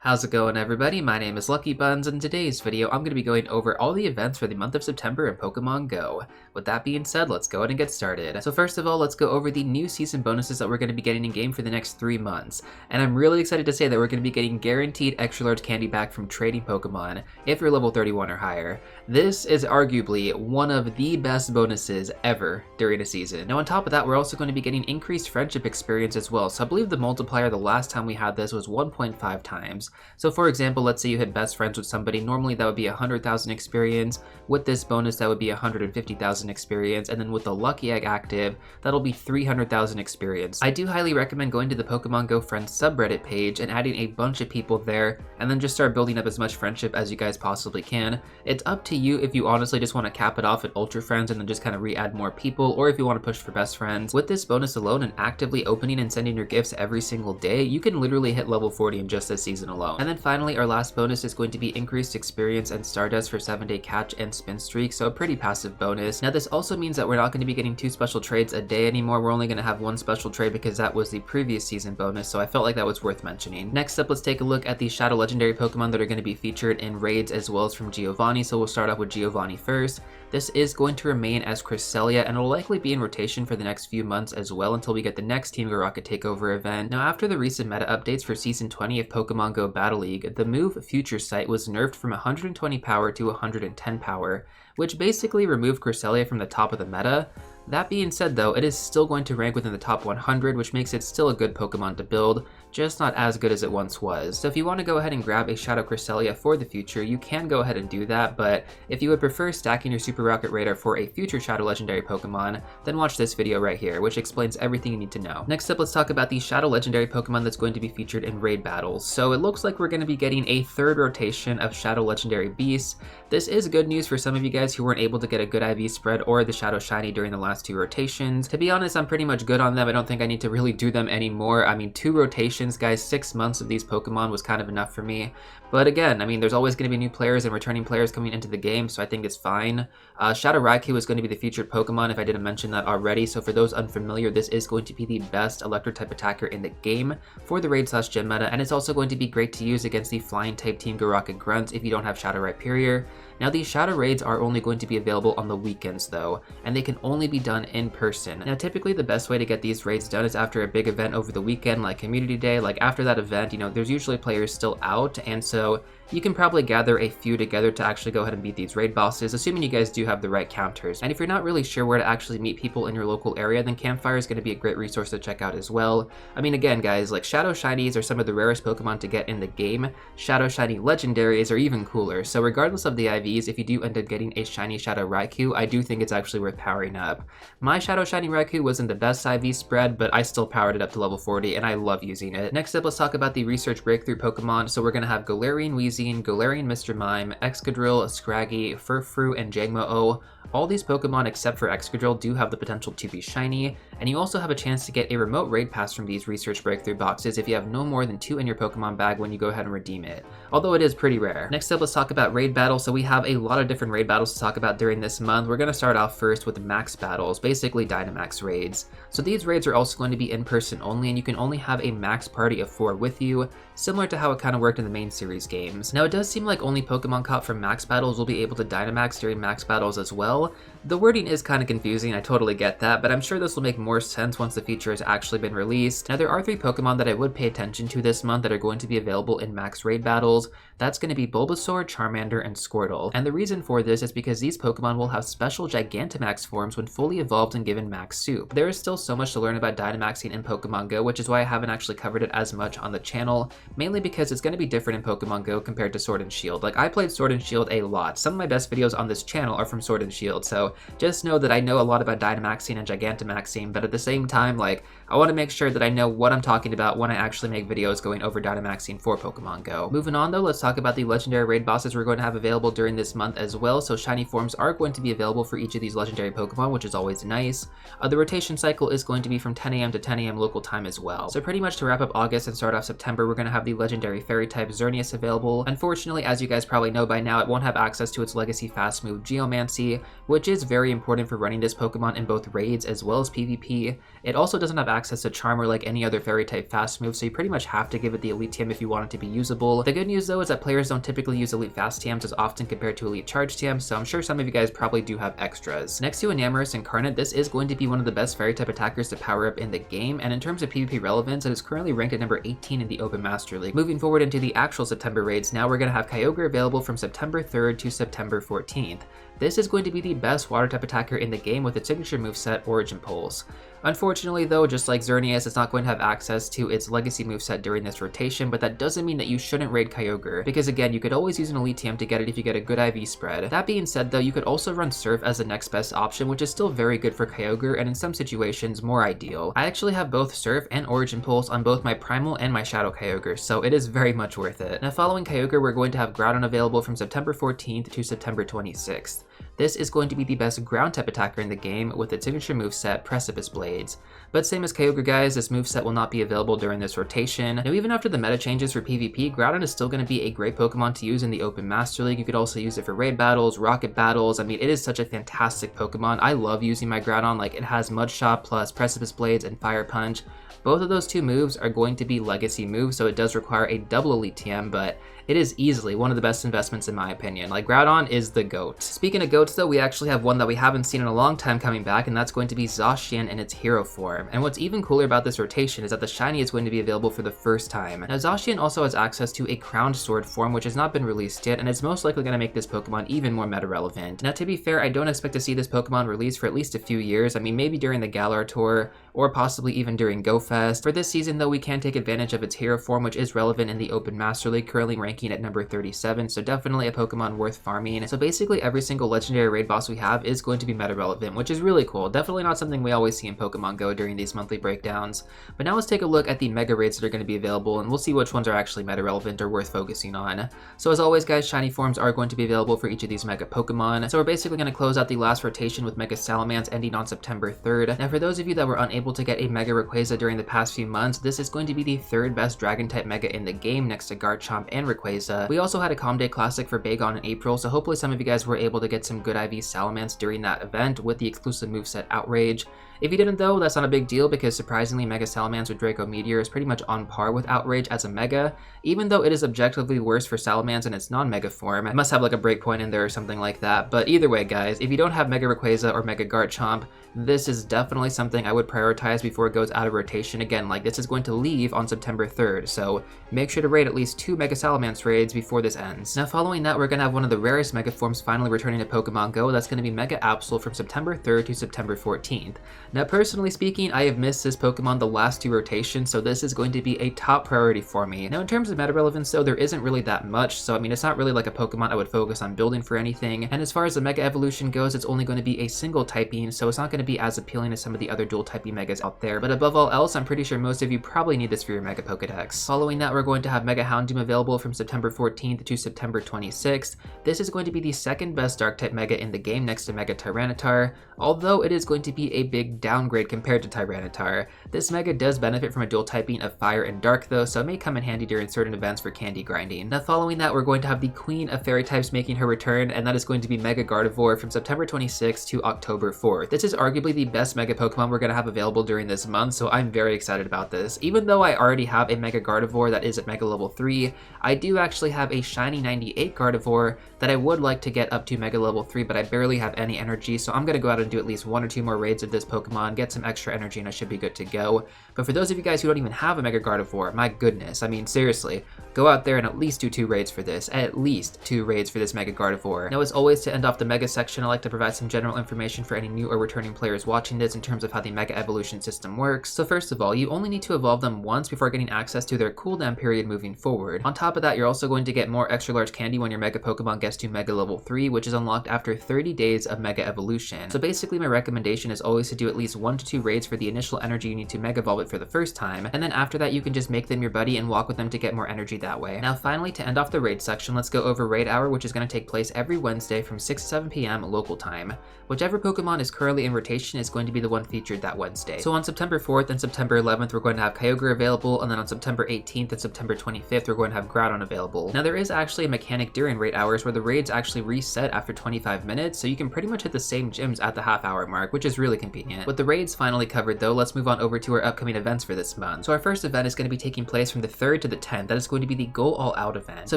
How's it going, everybody? My name is LuckyBunz, and in today's video I'm going to be going over all the events for the month of September in Pokemon Go. With that being said, let's go ahead and get started. So first of all, let's go over the new season bonuses that we're going to be getting in-game for the next 3 months. And I'm really excited to say that we're going to be getting guaranteed extra large candy back from trading Pokemon if you're level 31 or higher. This is arguably one of the best bonuses ever during a season. Now on top of that, we're also going to be getting increased friendship experience as well. So I believe the multiplier the last time we had this was 1.5 times. So for example, let's say you hit best friends with somebody, normally that would be 100,000 experience. With this bonus, that would be 150,000 experience, and then with the Lucky Egg active, that'll be 300,000 experience. I do highly recommend going to the Pokemon Go Friends subreddit page and adding a bunch of people there, and then just start building up as much friendship as you guys possibly can. It's up to you if you honestly just want to cap it off at Ultra Friends and then just kind of re-add more people, or if you want to push for best friends. With this bonus alone and actively opening and sending your gifts every single day, you can literally hit level 40 in just this season alone. And then finally, our last bonus is going to be increased experience and Stardust for 7-day catch and spin streak, so a pretty passive bonus. Now this also means that we're not going to be getting 2 special trades a day anymore. We're only going to have 1 special trade because that was the previous season bonus, so I felt like that was worth mentioning. Next up, let's take a look at the Shadow Legendary Pokemon that are going to be featured in raids as well as from Giovanni, so we'll start off with Giovanni first. This is going to remain as Cresselia, and it'll likely be in rotation for the next few months as well until we get the next Team Go Rocket Takeover event. Now after the recent meta updates for Season 20 of Pokemon Go Battle League, the move Future Sight was nerfed from 120 power to 110 power, which basically removed Cresselia from the top of the meta. That being said though, it is still going to rank within the top 100, which makes it still a good Pokemon to build, just not as good as it once was. So if you want to go ahead and grab a Shadow Cresselia for the future, you can go ahead and do that, but if you would prefer stacking your Super Rocket Radar for a future Shadow Legendary Pokemon, then watch this video right here, which explains everything you need to know. Next up, let's talk about the Shadow Legendary Pokemon that's going to be featured in raid battles. So it looks like we're going to be getting a 3rd rotation of Shadow Legendary Beasts. This is good news for some of you guys who weren't able to get a good IV spread or the Shadow Shiny during the last 2 rotations. To be honest, I'm pretty much good on them. I don't think I need to really do them anymore. I mean, 2 rotations, guys, 6 months of these Pokemon was kind of enough for me. But again, I mean, there's always going to be new players and returning players coming into the game, so I think it's fine. Shadow Raikou is going to be the featured Pokemon if I didn't mention that already, so for those unfamiliar, this is going to be the best Electric-type attacker in the game for the raid/gym meta, and it's also going to be great to use against the Flying-type Team Go Rocket Grunts if you don't have Shadow Rhyperior. Now these Shadow Raids are only going to be available on the weekends though, and they can only be done in person. Now typically the best way to get these raids done is after a big event over the weekend like Community Day. Like after that event, you know, there's usually players still out, and so you can probably gather a few together to actually go ahead and beat these raid bosses, assuming you guys do have the right counters. And if you're not really sure where to actually meet people in your local area, then Campfire is going to be a great resource to check out as well. I mean, again, guys, like Shadow Shinies are some of the rarest Pokemon to get in the game. Shadow Shiny Legendaries are even cooler. So regardless of the IVs, if you do end up getting a Shiny Shadow Raikou, I do think it's actually worth powering up. My Shadow Shiny Raikou wasn't the best IV spread, but I still powered it up to level 40, and I love using it. Next up, let's talk about the Research Breakthrough Pokemon. So we're going to have Galarian Weezing, Galarian Mr. Mime, Excadrill, Scraggy, Furfrou, and Jangmo-O. All these Pokemon except for Excadrill do have the potential to be shiny, and you also have a chance to get a remote raid pass from these Research Breakthrough boxes if you have no more than 2 in your Pokemon bag when you go ahead and redeem it, although it is pretty rare. Next up, let's talk about raid battles. So we have a lot of different raid battles to talk about during this month. We're going to start off first with max battles, basically Dynamax raids. So these raids are also going to be in person only, and you can only have a max party of 4 with you, similar to how it kind of worked in the main series games. Now it does seem like only Pokemon caught from max battles will be able to Dynamax during max battles as well. The wording is kind of confusing, I totally get that, but I'm sure this will make more sense once the feature has actually been released. Now there are 3 Pokemon that I would pay attention to this month that are going to be available in max raid battles. That's going to be Bulbasaur, Charmander, and Squirtle. And the reason for this is because these Pokemon will have special Gigantamax forms when fully evolved and given max soup. There is still so much to learn about Dynamaxing in Pokemon Go, which is why I haven't actually covered it as much on the channel, mainly because it's going to be different in Pokemon Go compared to Sword and Shield. Like, I played Sword and Shield a lot. Some of my best videos on this channel are from Sword and Shield, so just know that I know a lot about Dynamaxing and Gigantamaxing, but at the same time, like, I want to make sure that I know what I'm talking about when I actually make videos going over Dynamaxing for Pokemon Go. Moving on though, let's talk about the legendary raid bosses we're going to have available during this month as well. So shiny forms are going to be available for each of these legendary Pokemon, which is always nice. The rotation cycle is going to be from 10 AM to 10 AM local time as well. So pretty much to wrap up August and start off September, we're going to have the legendary fairy type Xerneas available. available. Unfortunately, as you guys probably know by now, it won't have access to its legacy fast move Geomancy, which is very important for running this Pokemon in both raids as well as PvP. It also doesn't have access to Charmer like any other fairy type fast move, so you pretty much have to give it the Elite TM if you want it to be usable. The good news though is that players don't typically use Elite Fast TMs as often compared to Elite Charge TMs, so I'm sure some of you guys probably do have extras. Next to Enamorous Incarnate, this is going to be one of the best fairy type attackers to power up in the game, and in terms of PvP relevance, it is currently ranked at number 18 in the Open Master League. Moving forward into the actual September raids, now we're going to have Kyogre available from September 3rd to September 14th. This is going to be the best water type attacker in the game with its signature moveset, Origin Pulse. Unfortunately though, just like Xerneas, it's not going to have access to its legacy moveset during this rotation, but that doesn't mean that you shouldn't raid Kyogre, because again, you could always use an Elite TM to get it if you get a good IV spread. That being said though, you could also run Surf as the next best option, which is still very good for Kyogre, and in some situations, more ideal. I actually have both Surf and Origin Pulse on both my Primal and my Shadow Kyogre, so it is very much worth it. Now following Kyogre, we're going to have Groudon available from September 14th to September 26th. This is going to be the best ground type attacker in the game with its signature moveset, Precipice Blades. But same as Kyogre guys, this moveset will not be available during this rotation. Now even after the meta changes for PvP, Groudon is still going to be a great Pokemon to use in the Open Master League. You could also use it for raid battles, rocket battles. I mean, it is such a fantastic Pokemon. I love using my Groudon, like it has Mud Shot plus Precipice Blades and Fire Punch. Both of those two moves are going to be legacy moves, so it does require a double Elite TM, but it is easily one of the best investments in my opinion. Like, Groudon is the GOAT. Speaking of GOATs though, we actually have one that we haven't seen in a long time coming back, and that's going to be Zacian in its hero form. And what's even cooler about this rotation is that the shiny is going to be available for the first time. Now Zacian also has access to a crowned sword form, which has not been released yet, and it's most likely going to make this Pokemon even more meta relevant. Now to be fair, I don't expect to see this Pokemon released for at least a few years. I mean, maybe during the Galar Tour, or possibly even during Go Fest. For this season though, we can take advantage of its hero form, which is relevant in the Open Master League, currently ranking at number 37, so definitely a Pokemon worth farming. So basically every single legendary raid boss we have is going to be meta relevant, which is really cool. Definitely not something we always see in Pokemon Go during these monthly breakdowns. But now let's take a look at the mega raids that are going to be available, and we'll see which ones are actually meta relevant or worth focusing on. So as always guys, shiny forms are going to be available for each of these mega Pokemon. So we're basically going to close out the last rotation with Mega Salamence ending on September 3rd. Now for those of you that were unable to get a Mega Rayquaza during the past few months, this is going to be the third best dragon type mega in the game next to Garchomp and Rayquaza. We also had a Calm Day Classic for Bagon in April, so hopefully some of you guys were able to get some good IV Salamence during that event with the exclusive moveset Outrage. If you didn't though, that's not a big deal because surprisingly Mega Salamence with Draco Meteor is pretty much on par with Outrage as a mega, even though it is objectively worse for Salamence in its non-mega form. It must have like a breakpoint in there or something like that, but either way guys, if you don't have Mega Rayquaza or Mega Garchomp, this is definitely something I would prioritize before it goes out of rotation. Again, like this is going to leave on September 3rd, so make sure to raid at least 2 Mega Salamence raids before this ends. Now following that, we're going to have one of the rarest mega forms finally returning to Pokemon Go. That's going to be Mega Absol from September 3rd to September 14th. Now personally speaking, I have missed this Pokemon the last 2 rotations, so this is going to be a top priority for me. Now in terms of meta relevance though, there isn't really that much, so I mean it's not really like a Pokemon I would focus on building for anything, and as far as the Mega Evolution goes, it's only going to be a single typing, so it's not going to be as appealing as some of the other dual typing megas out there, but above all else, I'm pretty sure most of you probably need this for your Mega Pokedex. Following that, we're going to have Mega Houndoom available from September 14th to September 26th. This is going to be the second best Dark type mega in the game next to Mega Tyranitar, although it is going to be a big downgrade compared to Tyranitar. This mega does benefit from a dual typing of Fire and Dark though, so it may come in handy during certain events for candy grinding. Now following that, we're going to have the Queen of Fairy types making her return, and that is going to be Mega Gardevoir from September 26th to October 4th. This is arguably the best Mega Pokemon we're going to have available during this month, so I'm very excited about this. Even though I already have a Mega Gardevoir that is at Mega Level 3, I do actually have a shiny 98 Gardevoir that I would like to get up to Mega Level 3, but I barely have any energy, so I'm going to go out and do at least 1 or 2 more raids of this Pokemon, get some extra energy, and I should be good to go. But for those of you guys who don't even have a Mega Gardevoir, my goodness, I mean seriously, go out there and at least do 2 raids for this. At least 2 raids for this Mega Gardevoir. Now as always, to end off the Mega section, I like to provide some general information for any new or returning players watching this in terms of how the Mega Evolution system works. So first of all, you only need to evolve them once before getting access to their cooldown period moving forward. On top of that, you're also going to get more extra large candy when your Mega Pokemon gets to Mega Level 3, which is unlocked after 30 days of Mega Evolution. So basically my recommendation is always to do at at least 1 to 2 raids for the initial energy you need to Mega Evolve it for the first time, and then after that you can just make them your buddy and walk with them to get more energy that way. Now finally, to end off the raid section, let's go over Raid Hour, which is going to take place every Wednesday from 6 to 7 p.m. local time. Whichever Pokemon is currently in rotation is going to be the one featured that Wednesday. So on September 4th and September 11th, we're going to have Kyogre available, and then on September 18th and September 25th, we're going to have Groudon available. Now there is actually a mechanic during Raid Hours where the raids actually reset after 25 minutes, so you can pretty much hit the same gyms at the half-hour mark, which is really convenient. With the raids finally covered though, let's move on over to our upcoming events for this month. So our first event is going to be taking place from the 3rd to the 10th. That is going to be the Go All Out event. So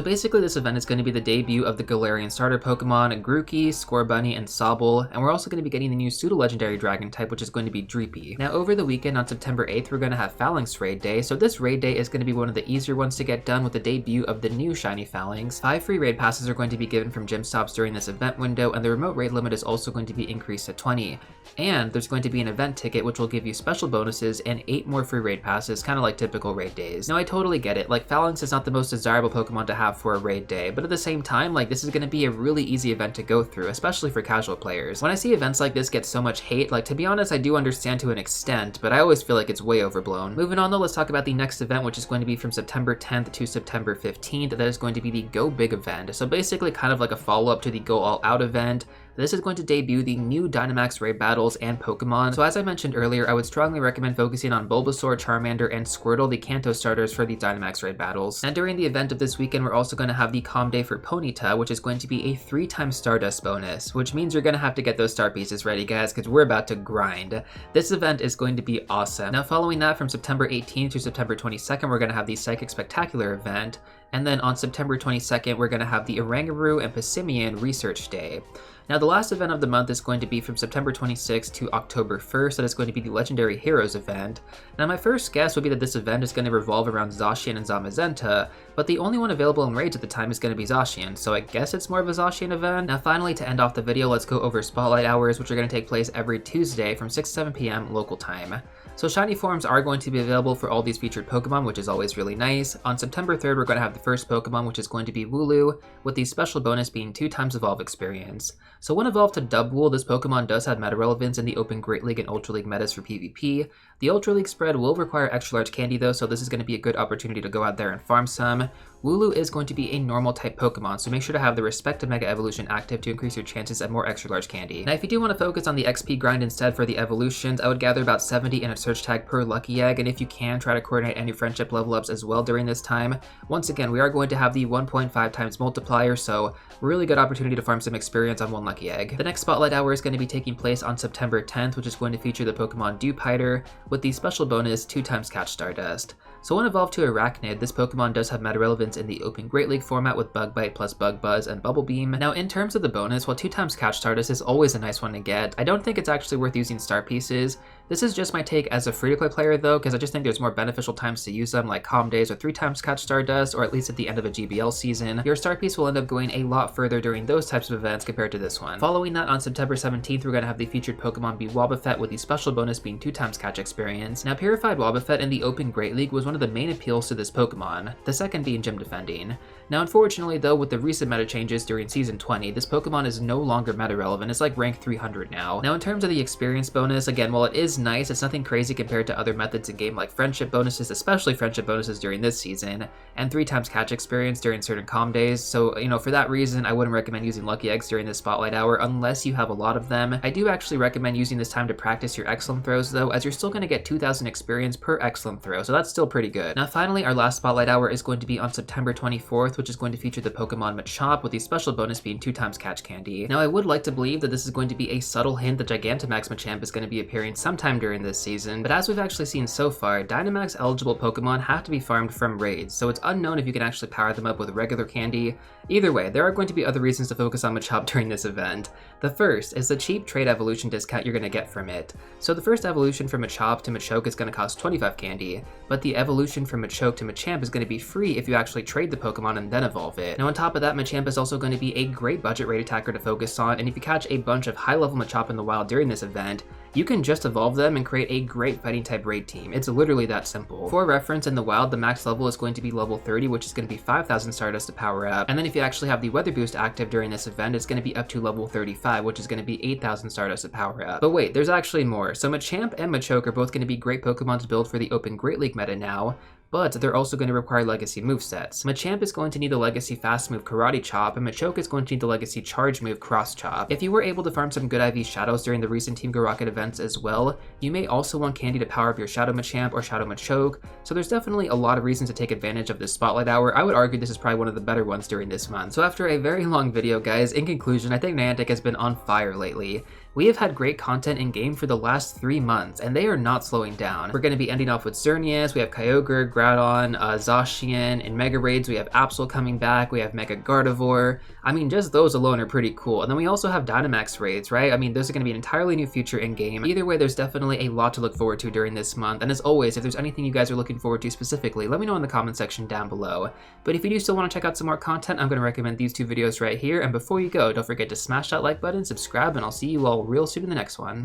basically this event is going to be the debut of the Galarian starter Pokemon, Grookey, Scorbunny, and Sobble, and we're also going to be getting the new pseudo-legendary dragon type, which is going to be Dreepy. Now over the weekend on September 8th, we're going to have Phalanx Raid Day, so this raid day is going to be one of the easier ones to get done with the debut of the new shiny Phalanx. 5 free raid passes are going to be given from gym stops during this event window, and the remote raid limit is also going to be increased to 20. And there's going to be an event ticket which will give you special bonuses and 8 more free raid passes, kind of like typical raid days. Now I totally get it, like Phalanx is not the most desirable Pokemon to have for a raid day, but at the same time, like this is going to be a really easy event to go through, especially for casual players. When I see events like this get so much hate, like to be honest, I do understand to an extent, but I always feel like it's way overblown. Moving on though, let's talk about the next event, which is going to be from September 10th to September 15th. That is going to be the Go Big event. So basically kind of like a follow-up to the Go All Out event. This is going to debut the new Dynamax raid battles and Pokemon. So as I mentioned earlier, I would strongly recommend focusing on Bulbasaur, Charmander, and Squirtle, the Kanto starters for the Dynamax raid battles. And during the event of this weekend, we're also going to have the Calm Day for Ponyta, which is going to be a 3-time Stardust bonus, which means you're going to have to get those star pieces ready, guys, because we're about to grind. This event is going to be awesome. Now following that, from September 18th to September 22nd, we're going to have the Psychic Spectacular event. And then on September 22nd, we're going to have the Oranguru and Passimian Research Day. Now the last event of the month is going to be from September 26th to October 1st. That is going to be the Legendary Heroes event. Now my first guess would be that this event is going to revolve around Zacian and Zamazenta, but the only one available in raids at the time is going to be Zacian, so I guess it's more of a Zacian event. Now finally, to end off the video, let's go over Spotlight Hours, which are going to take place every Tuesday from 6 to 7 p.m. local time. So shiny forms are going to be available for all these featured Pokemon, which is always really nice. On September 3rd, we're going to have the first Pokemon, which is going to be Wooloo, with the special bonus being 2 times Evolve experience. So when evolved to Dubwool, this Pokemon does have meta relevance in the Open Great League and Ultra League metas for PvP. The Ultra League spread will require extra large candy though, so this is going to be a good opportunity to go out there and farm some. Wooloo is going to be a normal type Pokemon, so make sure to have the Respect to Mega Evolution active to increase your chances at more extra large candy. Now if you do want to focus on the XP grind instead for the evolutions, I would gather about 70 in a search tag per Lucky Egg, and if you can, try to coordinate any friendship level ups as well during this time. Once again, we are going to have the 1.5 times multiplier, so really good opportunity to farm some experience on one Lucky Egg. The next Spotlight Hour is going to be taking place on September 10th, which is going to feature the Pokemon Dewpider with the special bonus 2 times Catch Stardust. So when evolved to Arachnid, this Pokemon does have meta relevance in the Open Great League format with Bug Bite plus Bug Buzz and Bubble Beam. Now in terms of the bonus, while 2 times Catch Stardust is always a nice one to get, I don't think it's actually worth using star pieces. This is just my take as a free-to-play player though, because I just think there's more beneficial times to use them, like Calm Days or 3 times Catch Stardust, or at least at the end of a GBL season. Your star piece will end up going a lot further during those types of events compared to this one. Following that, on September 17th, we're going to have the featured Pokemon be Wobbuffet, with the special bonus being 2 times Catch experience. Now Purified Wobbuffet in the Open Great League was one of the main appeals to this Pokemon, the second being Gym Defending. Now unfortunately though, with the recent meta changes during Season 20, this Pokemon is no longer meta relevant. It's like rank 300 now. Now in terms of the experience bonus, again, while it is nice, it's nothing crazy compared to other methods in game like friendship bonuses, especially friendship bonuses during this season, and 3 times Catch experience during certain Calm Days. So, for that reason, I wouldn't recommend using Lucky Eggs during this Spotlight Hour unless you have a lot of them. I do actually recommend using this time to practice your Excellent Throws though, as you're still going to get 2,000 experience per Excellent Throw, so that's still pretty good. Now finally, our last Spotlight Hour is going to be on September 24th, which is going to feature the Pokemon Machop, with the special bonus being 2 times Catch Candy. Now I would like to believe that this is going to be a subtle hint that Gigantamax Machamp is going to be appearing sometime during this season, but as we've actually seen so far, Dynamax eligible Pokemon have to be farmed from raids, so it's unknown if you can actually power them up with regular candy. Either way, there are going to be other reasons to focus on Machop during this event. The first is the cheap trade evolution discount you're going to get from it. So the first evolution from Machop to Machoke is going to cost 25 candy, but the evolution from Machoke to Machamp is going to be free if you actually trade the Pokemon and then evolve it. Now on top of that, Machamp is also going to be a great budget rate attacker to focus on, and if you catch a bunch of high level Machop in the wild during this event, you can just evolve them and create a great fighting type raid team. It's literally that simple. For reference, in the wild, the max level is going to be level 30, which is going to be 5,000 Stardust to power up. And then if you actually have the weather boost active during this event, it's going to be up to level 35, which is going to be 8,000 Stardust to power up. But wait, there's actually more. So Machamp and Machoke are both going to be great Pokemon to build for the Open Great League meta now, but they're also going to require legacy movesets. Machamp is going to need the legacy fast move Karate Chop, and Machoke is going to need the legacy charge move Cross Chop. If you were able to farm some good IV Shadows during the recent Team Go Rocket events as well, you may also want Candy to power up your Shadow Machamp or Shadow Machoke, so there's definitely a lot of reasons to take advantage of this Spotlight Hour. I would argue this is probably one of the better ones during this month. So after a very long video, guys, in conclusion, I think Niantic has been on fire lately. We have had great content in-game for the last 3 months, and they are not slowing down. We're going to be ending off with Xerneas, we have Kyogre, Groudon, Zacian. In Mega Raids, we have Absol coming back, we have Mega Gardevoir. I mean, just those alone are pretty cool. And then we also have Dynamax Raids, right? I mean, there's going to be an entirely new feature in-game. Either way, there's definitely a lot to look forward to during this month. And as always, if there's anything you guys are looking forward to specifically, let me know in the comment section down below. But if you do still want to check out some more content, I'm going to recommend these 2 videos right here. And before you go, don't forget to smash that like button, subscribe, and I'll see you all real soon in the next one.